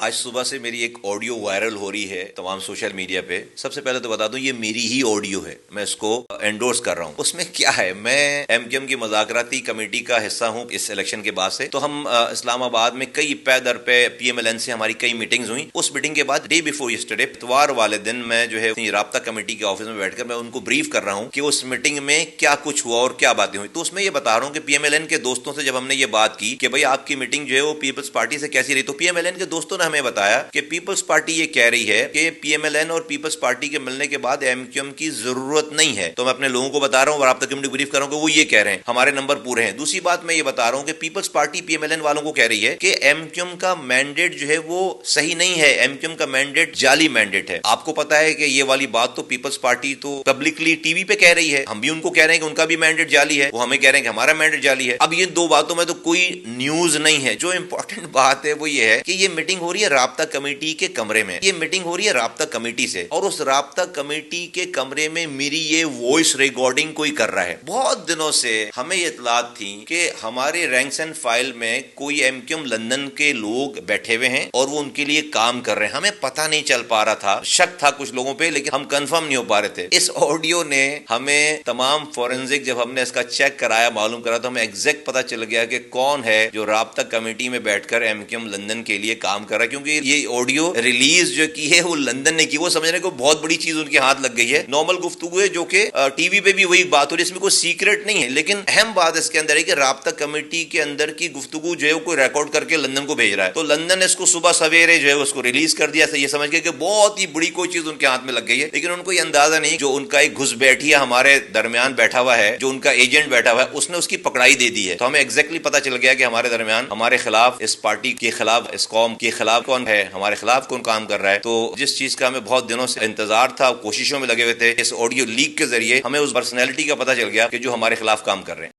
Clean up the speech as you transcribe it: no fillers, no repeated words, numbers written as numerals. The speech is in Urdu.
آج صبح سے میری ایک آڈیو وائرل ہو رہی ہے تمام سوشل میڈیا پہ. سب سے پہلے تو بتا دوں یہ میری ہی آڈیو ہے, میں اس کو انڈورس کر رہا ہوں. اس میں کیا ہے, میں ایم کیو ایم کی مذاکراتی کمیٹی کا حصہ ہوں اس الیکشن کے بعد سے. تو ہم اسلام آباد میں کئی پے در پہ پی ایم ایل این سے ہماری کئی میٹنگز ہوئیں. اس میٹنگ کے بعد ڈے بیفور یسٹرڈے اتوار والے دن میں جو ہے رابطہ کمیٹی کے آفس میں بیٹھ کر میں ان کو بریف کر رہا ہوں کہ اس میٹنگ میں کیا کچھ ہوا اور کیا باتیں ہوئی. تو اس میں یہ بتا رہا ہوں کہ پی ایم ایل این کے دوستوں سے جب ہم نے یہ بات کی کہ بھائی آپ کی میٹنگ جو ہے وہ پیپلز پارٹی سے کیسی رہی, تو پی ایم ایل این کے دوستوں نے ہمیں بتایا کہ پیپلز پارٹی یہ کہہ رہی ہے کہ پی ایم ایل این اور پیپلز پارٹی کے ملنے کے بعد ایم کیو ایم کی ضرورت نہیں ہے. تو میں اپنے لوگوں کو بتا رہا ہوں اور آپ تک بریف کر رہا ہوں کہ وہ یہ کہہ رہے ہیں, ہمارے نمبر پورے ہیں. دوسری بات میں یہ بتا رہا ہوں کہ Peoples Party P M L N والوں کو کہہ رہی ہے کہ ایم کیو ایم کا مینڈیٹ جو ہے وہ صحیح نہیں ہے, ایم کیو ایم کا مینڈیٹ جعلی مینڈیٹ ہے. آپ کو پتا ہے کہ یہ والی بات تو پیپلز پارٹی تو پبلکلی ٹی وی پہ کہہ رہی ہے, ہم بھی ان کو کہہ رہے ہیں کہ ان کا بھی مینڈیٹ جعلی ہے, وہ ہمیں کہہ رہے ہیں کہ ہمارا مینڈیٹ جعلی ہے. اب یہ دو باتوں میں تو کوئی نیوز نہیں ہے. جو امپورٹنٹ بات ہے وہ یہ ہے کہ یہ میٹنگ ہو رہی ہے رابطہ کمیٹی کے کمرے میں, یہ میٹنگ ہو رہی ہے رابطہ کمیٹی سے, اور اس رابطہ کمیٹی کے کمرے میں میری یہ وائس ریکارڈنگ کوئی کر رہا ہے. بہت دنوں سے ہمیں یہ اطلاعات تھی کہ ہمارے رینکس اینڈ فائل میں کوئی ایم کیو ایم لندن کے لوگ بیٹھے ہوئے ہیں اور وہ ان کے لیے کام کر رہے ہیں. ہمیں پتہ نہیں چل پا رہا تھا, شک تھا کچھ لوگوں پہ, لیکن ہم کنفرم نہیں ہو پا رہے تھے. اس آڈیو نے ہمیں تمام فورنزک جب ہم نے اس کا چیک کرایا, معلوم کرا, تو ہمیں ایگزیکٹ پتہ چل گیا کہ کون ہے جو رابطہ کمیٹی میں بیٹھ کر ایم کیو ایم لندن کے لیے کام کر رہا ہے. کیونکہ یہ آڈیو ریلیز جو کی ہے وہ لندن نے کی, وہ سمجھنے کو بہت بڑی چیز ان کے ہاتھ لگ گئی ہے. نارمل گفتگو ہے جو کہ ٹی وی پہ بھی وہی بات ہو رہی ہے, اس میں کوئی سیکرٹ نہیں ہے. لیکن اہم بات اس کے اندر ہے کہ رابطہ کمیٹی کے اندر کی گفتگو جو ہے وہ کوئی ریکارڈ کر کے لندن کو بھیج رہا ہے. تو لندن نے اس کو صبح سویرے جو ہے اس کو ریلیز کر دیا, یہ سمجھ کے کہ بہت ہی بڑی کوئی چیز ان کے ہاتھ میں لگ گئی ہے. لیکن ان کو یہ اندازہ نہیں, جو ان کا ایک گھس بیٹھیا ہمارے درمیان بیٹھا ہوا ہے, جو ان کا ایجنٹ بیٹھا ہوا ہے, اس نے اس کی پکڑائی دے دی ہے. تو ہمیں ایگزیکٹلی پتہ چل گیا کہ ہمارے درمیان ہمارے خلاف, اس پارٹی کے خلاف, اس قوم کے خلاف کون ہے, ہمارے خلاف کون کام کر رہا ہے. تو جس چیز کا ہمیں بہت دنوں سے انتظار تھا, کوششوں میں لگے ہوئے تھے, اس آڈیو لیک کے ذریعے ہمیں اس پرسنالٹی کا پتہ چل گیا کہ جو ہمارے خلاف کام کر رہے ہیں.